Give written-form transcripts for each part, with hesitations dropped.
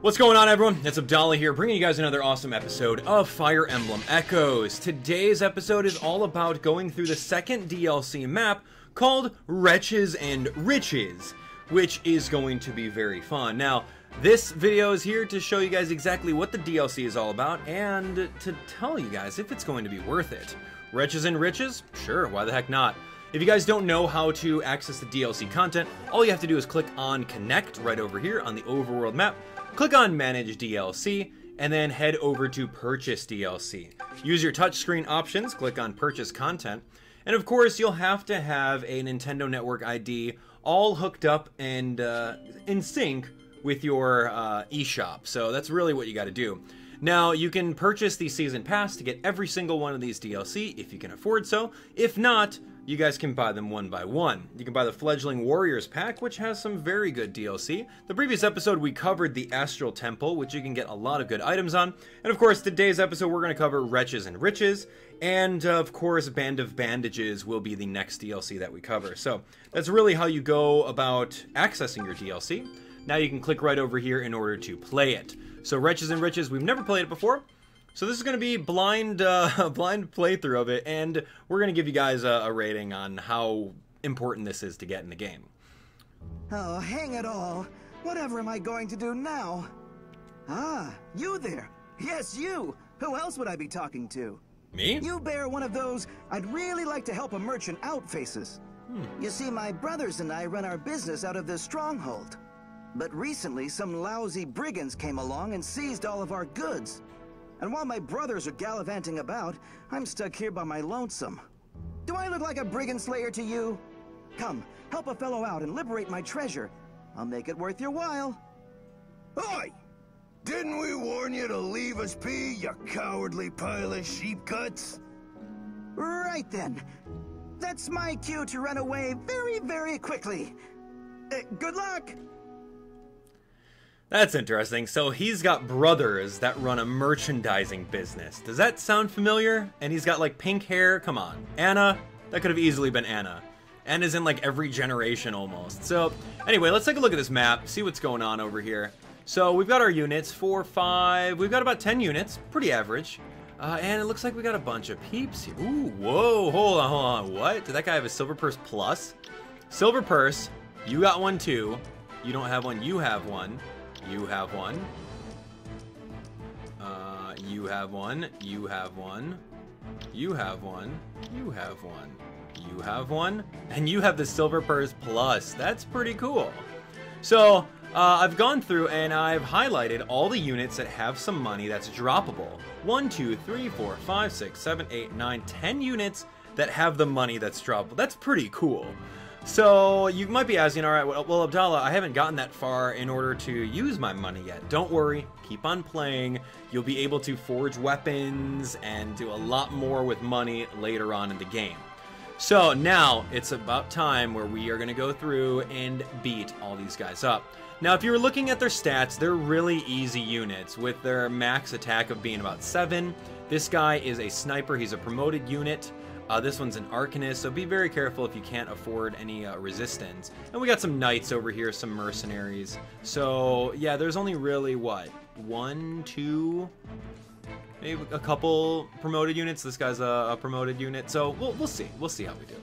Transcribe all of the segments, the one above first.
What's going on, everyone? It's Abdallah here, bringing you guys another awesome episode of Fire Emblem Echoes. Today's episode is all about going through the second DLC map called Wretches Riches, which is going to be very fun. Now, this video is here to show you guys exactly what the DLC is all about and to tell you guys if it's going to be worth it. Wretches Riches? Sure, why the heck not? If you guys don't know how to access the DLC content, all you have to do is click on Connect right over here on the overworld map. Click on Manage DLC, and then head over to Purchase DLC. Use your touchscreen options, click on Purchase Content, and of course you'll have to have a Nintendo Network ID all hooked up and in sync with your eShop. So that's really what you got to do. Now, you can purchase the Season Pass to get every single one of these DLC if you can afford so. If not, you guys can buy them one by one. You can buy the Fledgling Warriors pack, which has some very good DLC. The previous episode, we covered the Astral Temple, which you can get a lot of good items on. And of course, today's episode, we're going to cover Wretches Riches. And of course, Band of Bandages will be the next DLC that we cover. So that's really how you go about accessing your DLC. Now you can click right over here in order to play it. So Wretches Riches, we've never played it before. So this is going to be blind playthrough of it, and we're going to give you guys a rating on how important this is to get in the game. Oh, hang it all. Whatever am I going to do now? Ah, you there. Yes, you. Who else would I be talking to? Me? You bear one of those I'd really like to help a merchant out faces. You see, my brothers and I run our business out of this stronghold. But recently, some lousy brigands came along and seized all of our goods. And while my brothers are gallivanting about, I'm stuck here by my lonesome. Do I look like a brigand slayer to you? Come, help a fellow out and liberate my treasure. I'll make it worth your while. Oi! Didn't we warn you to leave us be, you cowardly pile of sheep guts? Right then. That's my cue to run away very, very quickly. Good luck! That's interesting. So he's got brothers that run a merchandising business. Does that sound familiar? And he's got like pink hair. Come on. Anna? That could have easily been Anna. Anna's in like every generation almost. So anyway, let's take a look at this map, see what's going on over here. So we've got our units, 4, 5. We've got about 10 units, pretty average. And it looks like we got a bunch of peeps here. Ooh, whoa, hold on. What? Did that guy have a silver purse plus? Silver purse. You got one too. You don't have one. You have one. You have one. You have one. You have one. You have one. You have one. You have one. And you have the silver purse plus. That's pretty cool. So, I've gone through and I've highlighted all the units that have some money that's droppable. 1, 2, 3, 4, 5, 6, 7, 8, 9, 10 units that have the money that's droppable. That's pretty cool. So, you might be asking, alright, well, Abdallah, I haven't gotten that far in order to use my money yet. Don't worry, keep on playing. You'll be able to forge weapons and do a lot more with money later on in the game. So, now, it's about time where we are going to go through and beat all these guys up. Now, if you were looking at their stats, they're really easy units, with their max attack of being about 7. This guy is a sniper, he's a promoted unit. This one's an Arcanist, so be very careful if you can't afford any resistance. And we got some Knights over here, some Mercenaries. So, yeah, there's only really, what, 1, 2, maybe a couple promoted units. This guy's a promoted unit, so we'll see. We'll see how we do.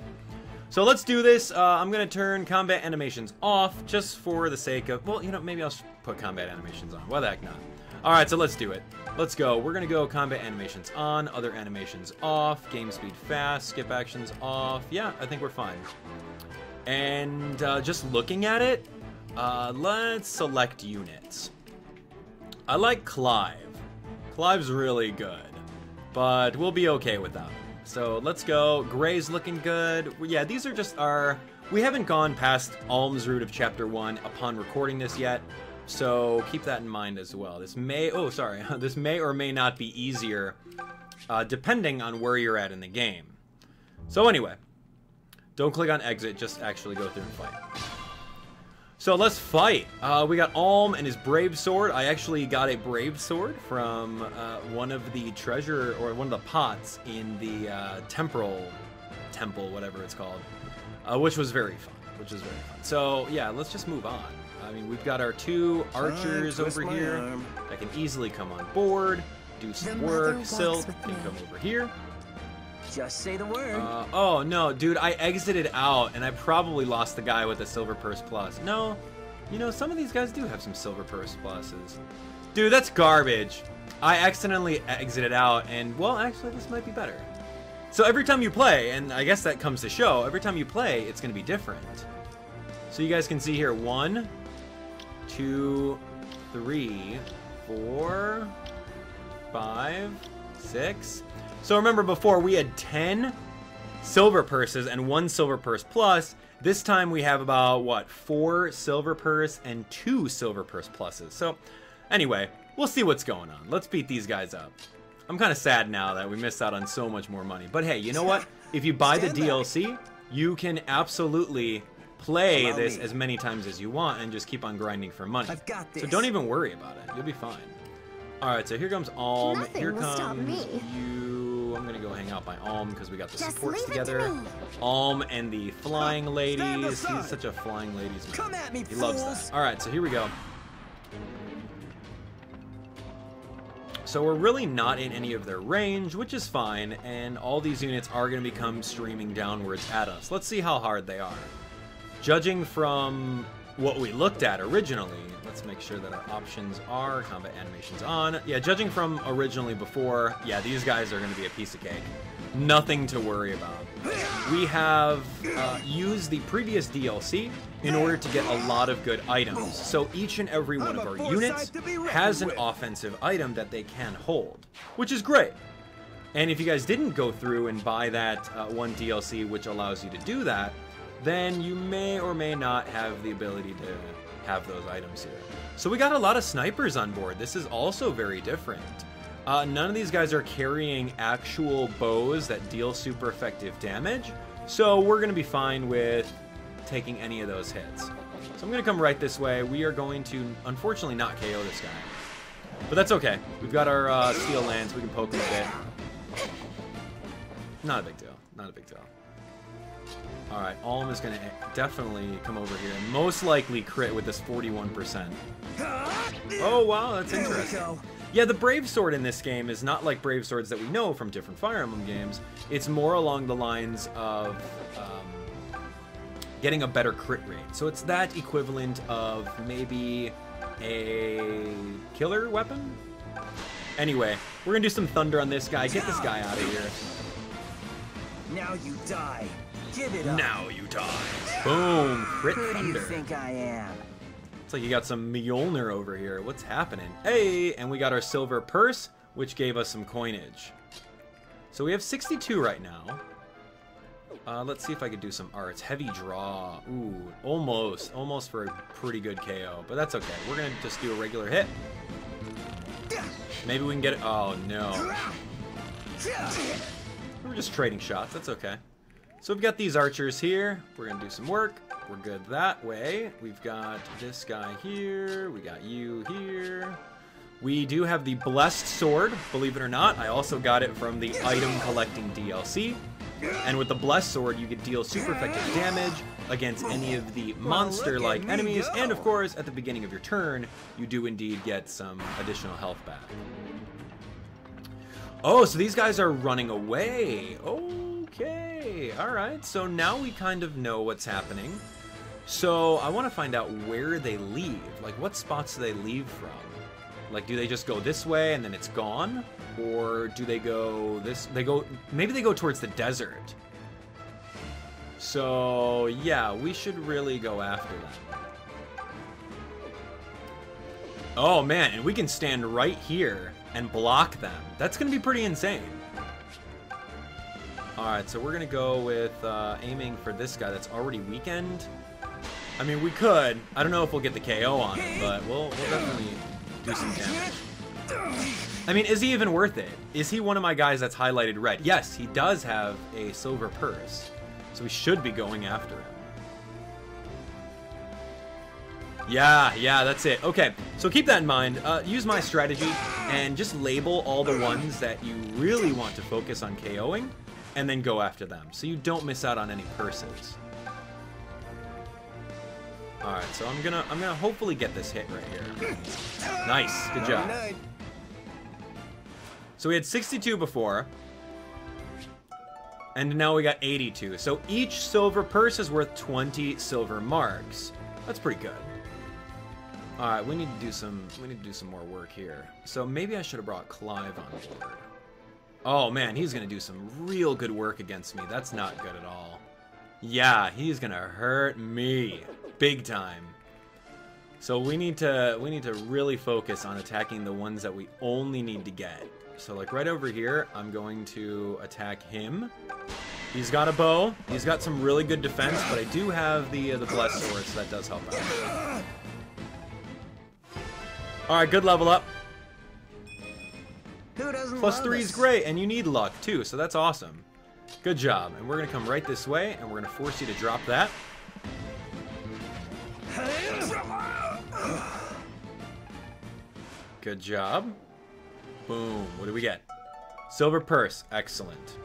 So let's do this. I'm going to turn combat animations off just for the sake of, well, you know, maybe I'll put combat animations on. Why the heck not? Alright, so let's do it. Let's go. We're going to go combat animations on, other animations off, game speed fast, skip actions off. Yeah, I think we're fine. And just looking at it, let's select units. I like Clive. Clive's really good, but we'll be okay without him. So let's go. Gray's looking good. Yeah, these are just our... We haven't gone past Alm's Root of Chapter 1 upon recording this yet. So keep that in mind as well. This may, this may or may not be easier depending on where you're at in the game. So anyway, don't click on exit, just actually go through and fight. So let's fight. We got Alm and his Brave Sword. I actually got a Brave Sword from one of the treasure, or one of the pots in the temporal temple, whatever it's called, which was very fun. So yeah, let's just move on. I mean, we've got our 2 archers over here that can easily come on board, do some work. Silk can come over here. Just say the word. Oh, no, dude, I exited out, and I probably lost the guy with the Silver Purse Plus. No, you know, some of these guys do have some Silver Purse Pluses. Dude, that's garbage. I accidentally exited out, and, well, actually, this might be better. So every time you play, and I guess that comes to show, every time you play, it's going to be different. So you guys can see here, 1, 2, 3, 4, 5, 6. So remember before, we had 10 silver purses and 1 silver purse plus. This time we have about, what, 4 silver purse and 2 silver purse pluses. So anyway, we'll see what's going on. Let's beat these guys up. I'm kind of sad now that we missed out on so much more money. But hey, you know what? If you buy the DLC, you can absolutely play this as many times as you want and just keep on grinding for money. I've got this. So don't even worry about it. You'll be fine. All right, so here comes Alm. Here comes you. I'm gonna go hang out by Alm because we got the supports together. Alm and the flying ladies. He's such a flying ladies man. Come at me, he loves that. All right, so here we go. So we're really not in any of their range, which is fine, and all these units are going to become streaming downwards at us. Let's see how hard they are. Judging from what we looked at originally, let's make sure that our options are combat animations on. Yeah, judging from originally before, yeah, these guys are going to be a piece of cake. Nothing to worry about. We have used the previous DLC in order to get a lot of good items. So each and every one of our units has an offensive item that they can hold, which is great. And if you guys didn't go through and buy that one DLC which allows you to do that, then you may or may not have the ability to have those items here. So we got a lot of snipers on board. This is also very different. None of these guys are carrying actual bows that deal super effective damage, so we're going to be fine with taking any of those hits. So I'm going to come right this way. We are going to, unfortunately, not KO this guy. But that's okay. We've got our steel lance. We can poke him a bit. Not a big deal. Not a big deal. Alright, Alm is going to definitely come over here and most likely crit with this 41%. Oh, wow, that's interesting. Yeah, the Brave Sword in this game is not like Brave Swords that we know from different Fire Emblem games. It's more along the lines of getting a better crit rate. So it's that equivalent of maybe a killer weapon? Anyway, we're going to do some thunder on this guy. Get this guy out of here. Now you die. Give it up. Now you die. Boom. Crit thunder. Who do you think I am? It's like you got some Mjolnir over here. What's happening? Hey, and we got our silver purse, which gave us some coinage. So we have 62 right now. Let's see if I could do some arts. Heavy draw. Ooh, almost for a pretty good KO, but that's okay. We're gonna just do a regular hit. Maybe we can get it. Oh no. We're just trading shots. That's okay. So we've got these archers here. We're gonna do some work. We're good that way. We've got this guy here. We got you here. We do have the Blessed Sword, believe it or not. I also got it from the item collecting DLC. And with the Blessed Sword, you could deal super effective damage against any of the monster-like enemies. And of course, at the beginning of your turn, you do indeed get some additional health back. Oh, so these guys are running away. Okay, all right. So now we kind of know what's happening. So I want to find out where they leave. Like, what spots do they leave from? Like, do they just go this way and then it's gone? Or do they go this? Maybe they go towards the desert. So, yeah, we should really go after them. Oh, man, and we can stand right here and block them. That's going to be pretty insane. Alright, so we're going to go with aiming for this guy that's already weakened. I mean, we could. I don't know if we'll get the KO on him, but we'll definitely do some damage. I mean, is he even worth it? Is he one of my guys that's highlighted red? Yes, he does have a silver purse, so we should be going after him. Yeah, that's it. Okay, so keep that in mind. Use my strategy and just label all the ones that you really want to focus on KOing, and then go after them, so you don't miss out on any purses. Alright, so I'm gonna hopefully get this hit right here. Nice, good job. So we had 62 before. And now we got 82. So each silver purse is worth 20 silver marks. That's pretty good. Alright, we need to do some more work here. So maybe I should have brought Clive on board. Oh man, he's gonna do some real good work against me. That's not good at all. Yeah, he's gonna hurt me. Big time. So we need to really focus on attacking the ones that we only need to get. So like right over here, I'm going to attack him. He's got a bow. He's got some really good defense, but I do have the blessed sword, so that does help out. All right, good level up. Who doesn't Plus love 3 us? is great, and you need luck too, so that's awesome. Good job. And we're gonna come right this way, and we're gonna force you to drop that. Good job. Boom. What do we get? Silver purse. Excellent.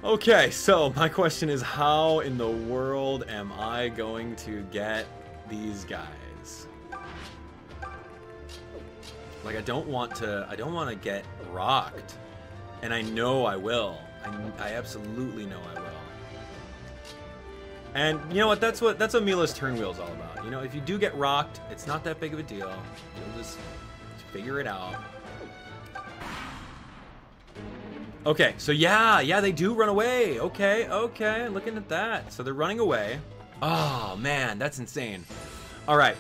Okay, so my question is, how in the world am I going to get these guys? Like, I don't want to get rocked. And I know I will. I absolutely know I will. And you know what? That's what Mila's turn wheel is all about. You know, if you do get rocked, it's not that big of a deal. You'll just figure it out. Okay, so yeah, they do run away. Okay, looking at that. So they're running away. Oh man, that's insane. All right,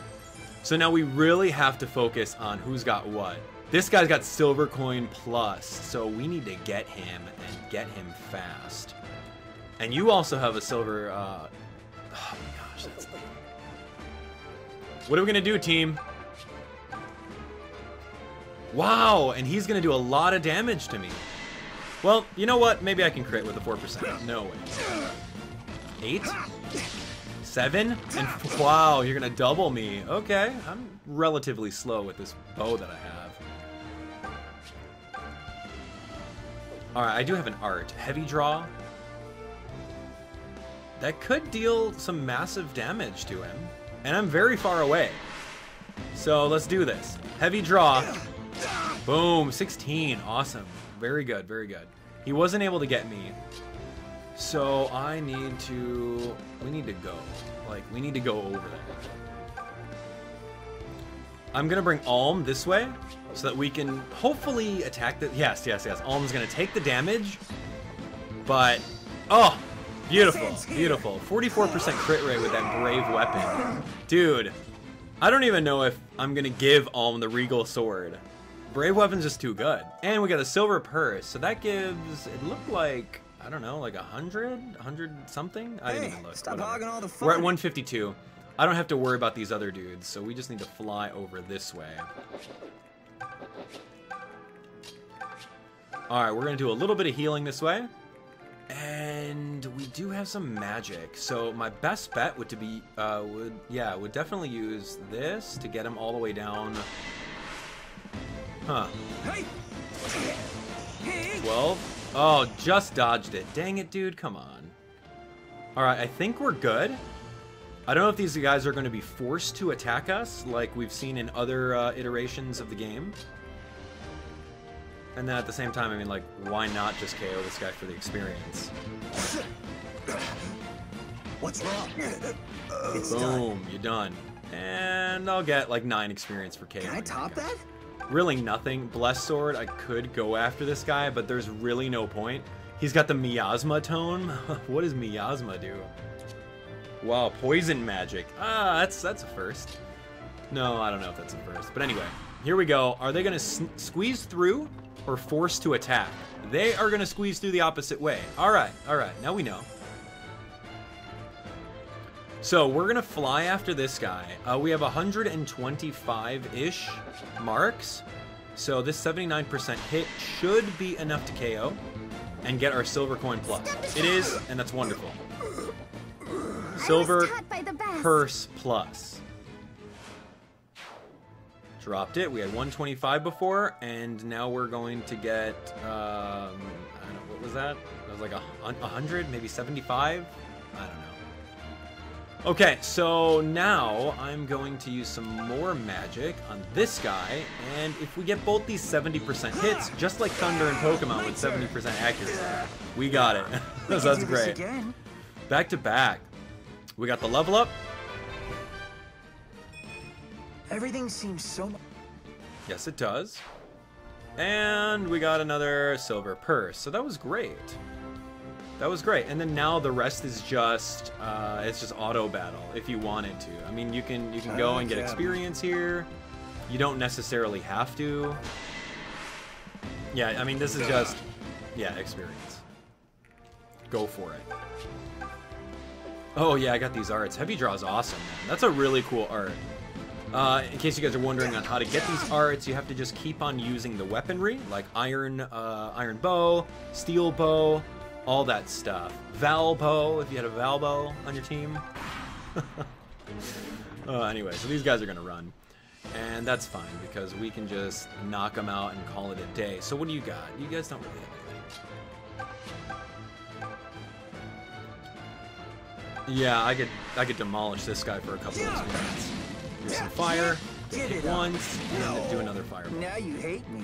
so now we really have to focus on who's got what. This guy's got silver coin plus, so we need to get him and get him fast. And you also have a silver, oh my gosh, that's... What are we gonna do, team? Wow, and he's gonna do a lot of damage to me. Well, you know what? Maybe I can crit with a 4%. No way. 8? 7? And wow, you're gonna double me. Okay, I'm relatively slow with this bow that I have. Alright, I do have an art. Heavy draw. That could deal some massive damage to him. And I'm very far away. So let's do this. Heavy draw. Boom, 16. Awesome. Very good, very good. He wasn't able to get me. So we need to go. Like, we need to go over there. I'm gonna bring Alm this way so that we can hopefully attack the... Yes. Alm's gonna take the damage. But, oh, beautiful, beautiful. 44% crit rate with that brave weapon. Dude, I don't even know if I'm gonna give Alm the regal sword. Brave weapon's just too good. And we got a silver purse, so that gives, it looked like, I don't know, like 100 something? I didn't even look. Stop hogging all the fun. We're at 152. I don't have to worry about these other dudes, so we just need to fly over this way. Alright, we're gonna do a little bit of healing this way. And we do have some magic. So my best bet would would definitely use this to get him all the way down. Huh. 12. Oh, just dodged it. Dang it, dude. Come on. Alright, I think we're good. I don't know if these guys are going to be forced to attack us like we've seen in other iterations of the game. And then at the same time, I mean, like, why not just KO this guy for the experience? What's wrong? It's Boom, done. you're done. And I'll get like 9 experience for KO. Can I top that? Really nothing. Blessed Sword, I could go after this guy, but there's really no point. He's got the miasma tone. What does miasma do? Wow, poison magic. Ah, that's a first. No, I don't know if that's a first. But anyway, here we go. Are they going to squeeze through or force to attack? They are going to squeeze through the opposite way. All right. Now we know. So we're going to fly after this guy. We have 125-ish marks. So this 79% hit should be enough to KO and get our silver coin plus. It is, and that's wonderful. Silver purse plus. Dropped it. We had 125 before, and now we're going to get, I don't know, what was that? That was like 100, maybe 75? I don't know. Okay, so now I'm going to use some more magic on this guy, and if we get both these 70% hits, just like Thunder and Pokemon with 70% accuracy, we got it. So that's great. Back to back. We got the level up. Everything seems so much. Yes, it does. And we got another silver purse, so that was great. That was great. And then now the rest is just it's just auto battle if you wanted to. I mean, you can go and get experience here. You don't necessarily have to. Yeah, I mean, this is just experience. Go for it. Oh yeah, I got these arts. Heavy Draw is awesome, man. That's a really cool art. In case you guys are wondering on how to get these arts, you have to just keep on using the weaponry, like iron bow, steel bow, all that stuff. Val bow, if you had a Val bow on your team. Anyway, so these guys are gonna run, and that's fine because we can just knock them out and call it a day. So what do you got? You guys don't really have anything. Yeah, I could demolish this guy for a couple of minutes. Do some fire, hit once, and then do another fireball. Now you hate me.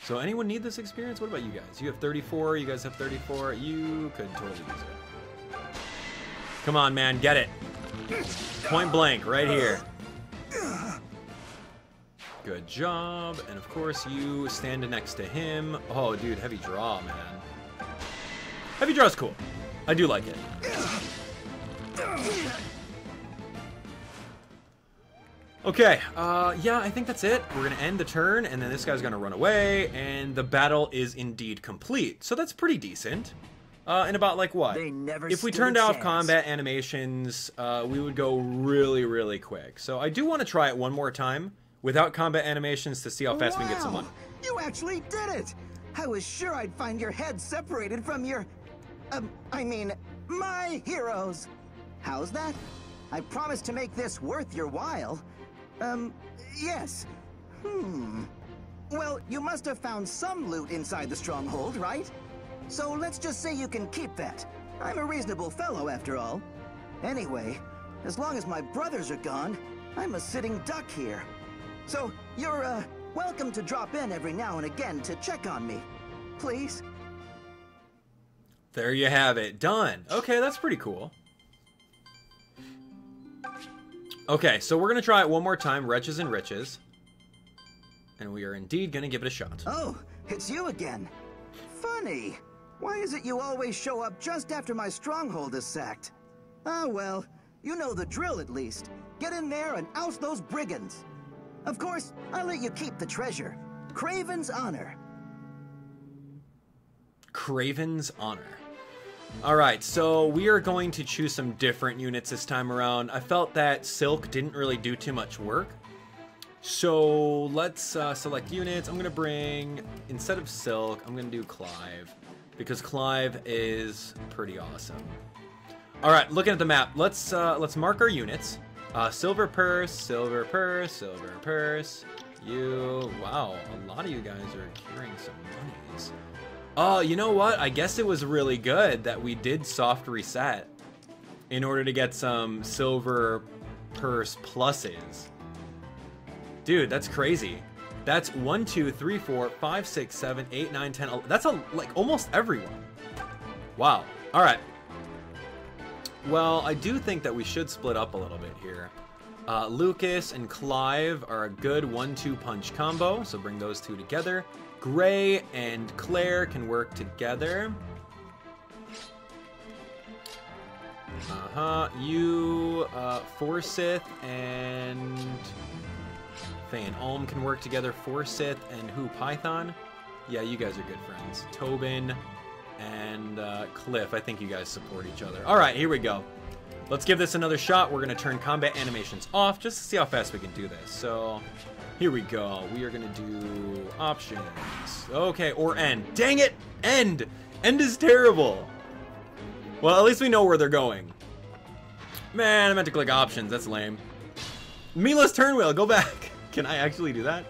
So anyone need this experience? What about you guys? You have 34, you guys have 34. You could totally use it. Come on, man, get it. Point blank, right here. Good job. And of course, you stand next to him. Oh, dude, heavy draw, man. Heavy draw's cool. I do like it. Okay, yeah, I think that's it. We're gonna end the turn, and then this guy's gonna run away, and the battle is indeed complete. So that's pretty decent. In about, like, what? If we turned off combat animations, we would go really, really quick. So I do want to try it one more time without combat animations to see how fast we can get some money. You actually did it! I was sure I'd find your head separated from your... I mean, my heroes. How's that? I promise to make this worth your while. Yes. Well, you must have found some loot inside the stronghold, right? So let's just say you can keep that. I'm a reasonable fellow, after all. Anyway, as long as my brothers are gone, I'm a sitting duck here. So you're, welcome to drop in every now and again to check on me. Please? There you have it. Done. Okay, that's pretty cool. Okay, so we're going to try it one more time, Wretches and Riches. And we are indeed going to give it a shot. Oh, it's you again. Funny. Why is it you always show up just after my stronghold is sacked? Ah, well, you know the drill at least. Get in there and oust those brigands. Of course, I'll let you keep the treasure. Craven's honor. Craven's honor. Alright, so we are going to choose some different units this time around. I felt that Silk didn't really do too much work. So let's select units. I'm going to bring, instead of Silk, I'm going to do Clive. Because Clive is pretty awesome. Alright, looking at the map, let's mark our units. Silver purse, silver purse, silver purse. Wow, a lot of you guys are carrying some monies. Oh, you know what? I guess it was really good that we did soft reset in order to get some silver purse pluses. Dude, that's crazy. That's 1, 2, 3, 4, 5, 6, 7, 8, 9, 10, 11. That's like almost everyone. Wow. All right. Well, I do think that we should split up a little bit here. Lucas and Clive are a good 1-2 punch combo, so bring those two together. Gray and Claire can work together. You, Forsyth and Faye and Ulm can work together. Forsyth and who? Python? Yeah, you guys are good friends. Tobin and Cliff. I think you guys support each other. All right, here we go. Let's give this another shot. We're going to turn combat animations off just to see how fast we can do this. So here we go. We are going to do options. Okay, or end. Dang it! End! End is terrible. Well, at least we know where they're going. Man, I meant to click options. That's lame. Mila's turn wheel. Go back. Can I actually do that?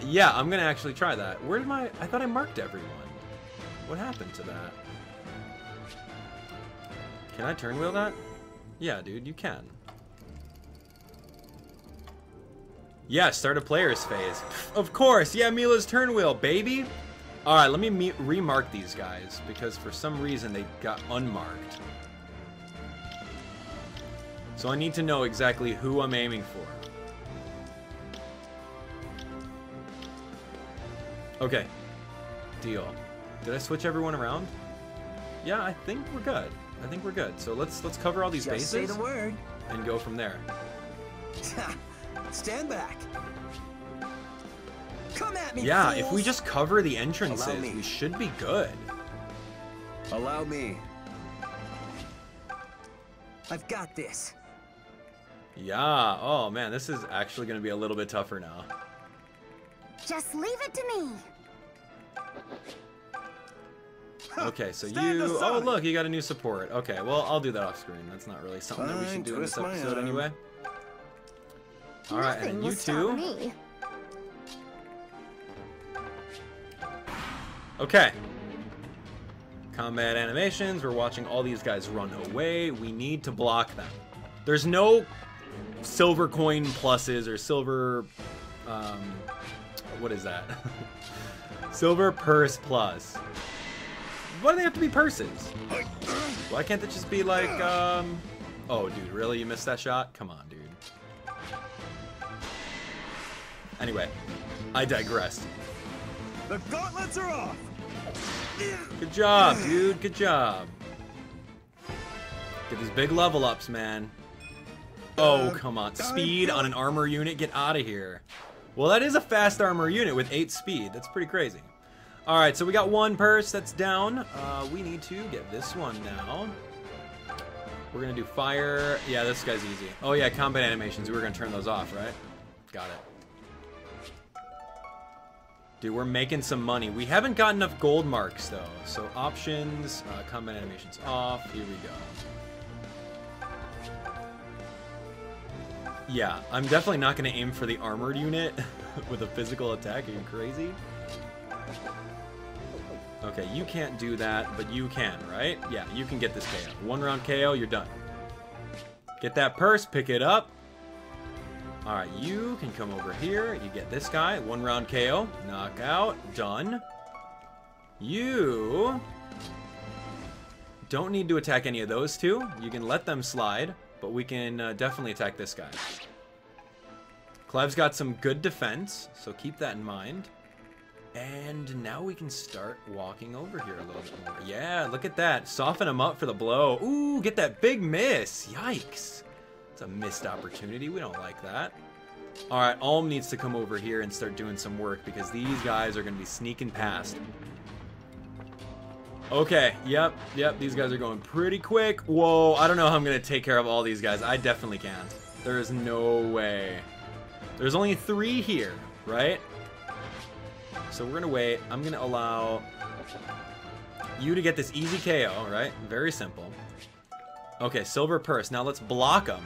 Yeah, I'm going to actually try that. Where did my... I thought I marked everyone. What happened to that? Can I turn wheel that? Yeah, dude, you can. Yeah, start a player's phase. Of course, yeah, Mila's turn wheel, baby. All right, let me remark these guys because for some reason they got unmarked. So I need to know exactly who I'm aiming for. Okay, deal. Did I switch everyone around? Yeah, I think we're good. I think we're good. So let's cover all these bases. Just say the word. And go from there. Stand back. Come at me, Yeah, fools. if we just cover the entrances, we should be good. Allow me. I've got this. Yeah. Oh man, this is actually going to be a little bit tougher now. Just leave it to me. Okay, so you... Oh, look, you got a new support. Okay, well, I'll do that off screen. That's not really something that we should do in this episode anyway. Alright, and you two... Me. Okay. Combat animations. We're watching all these guys run away. We need to block them. There's no silver coin pluses or silver... what is that? Silver purse plus. Why do they have to be purses? Why can't it just be like, Oh, dude, really? You missed that shot? Come on, dude. Anyway, I digressed. The gauntlets are off. Good job, dude. Good job. Get these big level ups, man. Oh, come on. Speed on an armor unit? Get out of here. Well, that is a fast armor unit with 8 speed. That's pretty crazy. Alright, so we got one purse that's down. We need to get this one now. We're going to do fire. Yeah, this guy's easy. Oh, yeah, combat animations. We were going to turn those off, right? Got it. Dude, we're making some money. We haven't got enough gold marks, though. So options, combat animations off. Here we go. Yeah, I'm definitely not going to aim for the armored unit with a physical attack. Are you crazy? Okay, you can't do that, but you can, right? Yeah, you can get this KO. 1 round KO, you're done. Get that purse, pick it up. Alright, you can come over here. You get this guy. 1 round KO. Knockout. Done. You don't need to attack any of those two. You can let them slide, but we can definitely attack this guy. Clev's got some good defense, so keep that in mind. And now we can start walking over here a little bit more. Yeah, look at that. Soften him up for the blow. Ooh, get that big miss. Yikes. It's a missed opportunity. We don't like that. All right, Alm needs to come over here and start doing some work because these guys are going to be sneaking past. Okay, yep, these guys are going pretty quick. Whoa, I don't know how I'm going to take care of all these guys. I definitely can't. There is no way. There's only 3 here, right? So we're going to wait. I'm going to allow you to get this easy KO, right? Very simple. Okay, silver purse. Now let's block them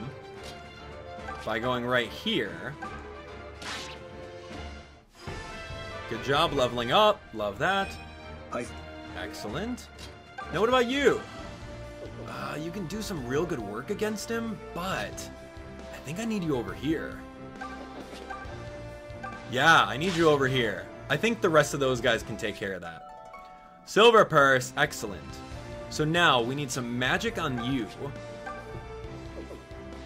by going right here. Good job leveling up. Love that. Excellent. Now what about you? You can do some real good work against him, but I think I need you over here. Yeah, I need you over here. I think the rest of those guys can take care of that. Silver purse, excellent. So now we need some magic on you. I'm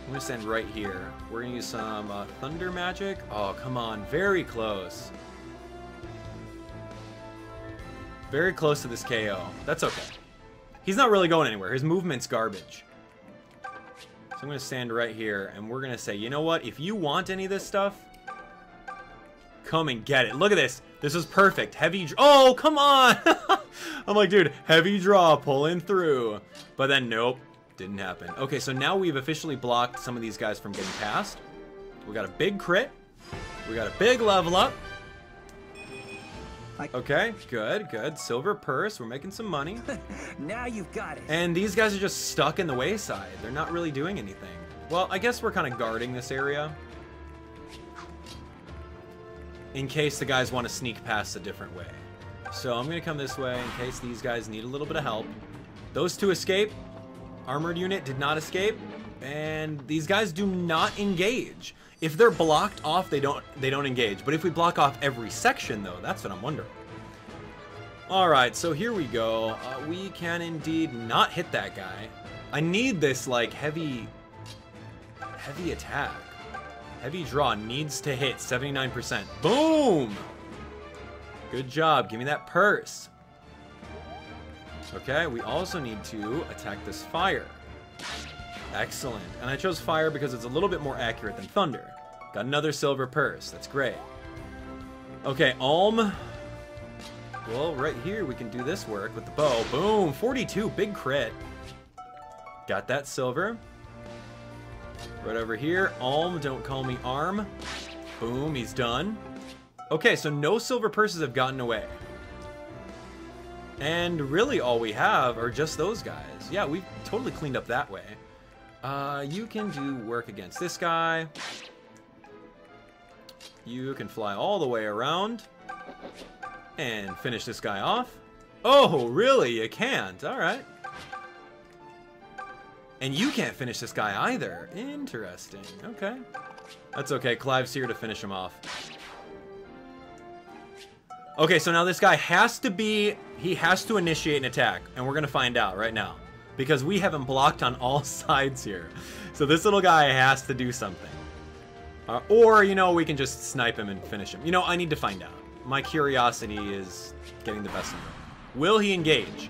gonna stand right here. We're gonna use some thunder magic. Oh, come on, very close. Very close to this KO. That's okay. He's not really going anywhere. His movement's garbage. So I'm gonna stand right here and we're gonna say, you know what? If you want any of this stuff, come and get it. Look at this. This is perfect. Heavy oh, come on. I'm like, dude, heavy draw pulling through. But then, nope, didn't happen. Okay, so now we've officially blocked some of these guys from getting past. We got a big crit. We got a big level up. Okay, good, good. Silver purse. We're making some money. Now you've got it. And these guys are just stuck in the wayside. They're not really doing anything. Well, I guess we're kind of guarding this area in case the guys want to sneak past a different way. So I'm going to come this way in case these guys need a little bit of help. Those two escape. armored unit did not escape, and these guys do not engage. If they're blocked off, they don't engage. But if we block off every section, though, that's what I'm wondering. All right, so here we go. We can indeed not hit that guy. I need this like heavy attack. Heavy draw needs to hit 79%. Boom! Good job. Give me that purse. Okay, we also need to attack this fire. Excellent. And I chose fire because it's a little bit more accurate than thunder. Got another silver purse. That's great. Okay, Well, right here we can do this work with the bow. Boom! 42. Big crit. Got that silver. Right over here. Don't call me Arm. Boom. He's done. Okay, so no silver purses have gotten away. And really all we have are just those guys. Yeah, we've totally cleaned up that way. You can do work against this guy. You can fly all the way around and finish this guy off. Oh, really? You can't? All right. And you can't finish this guy either. Interesting. Okay. That's okay. Clive's here to finish him off. Okay, so now this guy has to initiate an attack, and we're going to find out right now. Because we have him blocked on all sides here. So this little guy has to do something. Or, you know, we can just snipe him and finish him. You know, I need to find out. My curiosity is getting the best of me. Will he engage?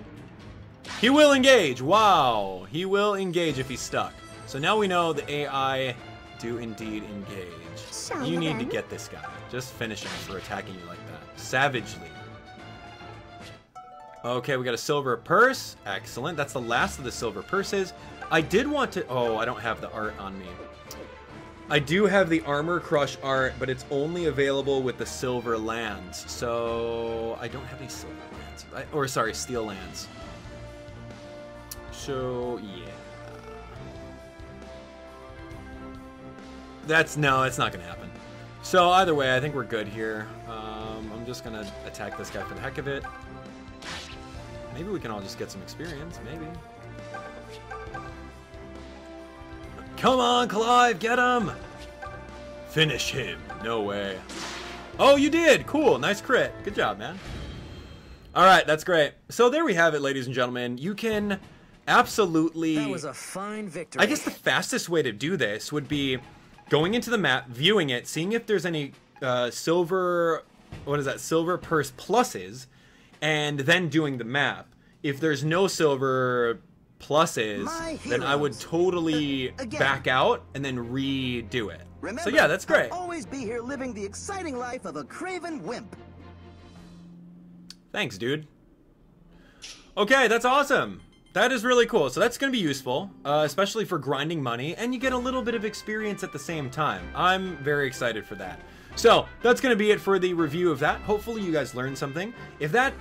He will engage! Wow! He will engage if he's stuck. So now we know the AI do indeed engage. You need to get this guy. Just finish him for attacking you like that. Savagely. Okay, we got a silver purse. Excellent. That's the last of the silver purses. I did want to... Oh, I don't have the art on me. I do have the Armor Crush art, but it's only available with the silver lands. So I don't have any silver lands. Or sorry, steel lands. So yeah. No, it's not gonna happen. So either way, I think we're good here. I'm just gonna attack this guy for the heck of it. Maybe we can all just get some experience, maybe. Come on, Clive, get him! Finish him. No way. Oh, you did! Cool, nice crit. Good job, man. Alright, that's great. So there we have it, ladies and gentlemen. You can absolutely... That was a fine victory. I guess the fastest way to do this would be going into the map, viewing it, seeing if there's any silver... What is that? Silver purse pluses, and then doing the map. If there's no silver pluses, then I would totally back out and then redo it. Remember, so yeah, that's great. I'll always be here living the exciting life of a craven wimp. Thanks, dude. Okay, that's awesome. That is really cool. So that's going to be useful, especially for grinding money, and you get a little bit of experience at the same time. I'm very excited for that. So that's going to be it for the review of that. Hopefully you guys learned something. If that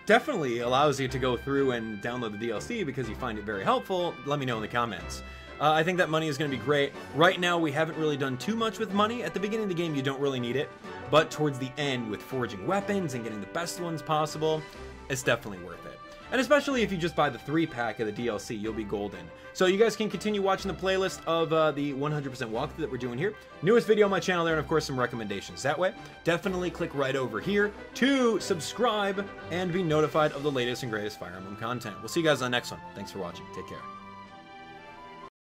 definitely allows you to go through and download the DLC because you find it very helpful, let me know in the comments. I think that money is going to be great. Right now, we haven't really done too much with money. At the beginning of the game, you don't really need it. But towards the end, with forging weapons and getting the best ones possible, it's definitely worth it. And especially if you just buy the 3-pack of the DLC, you'll be golden. So you guys can continue watching the playlist of the 100% walkthrough that we're doing here. Newest video on my channel there, and of course some recommendations that way. Definitely click right over here to subscribe and be notified of the latest and greatest Fire Emblem content. We'll see you guys on the next one. Thanks for watching. Take care.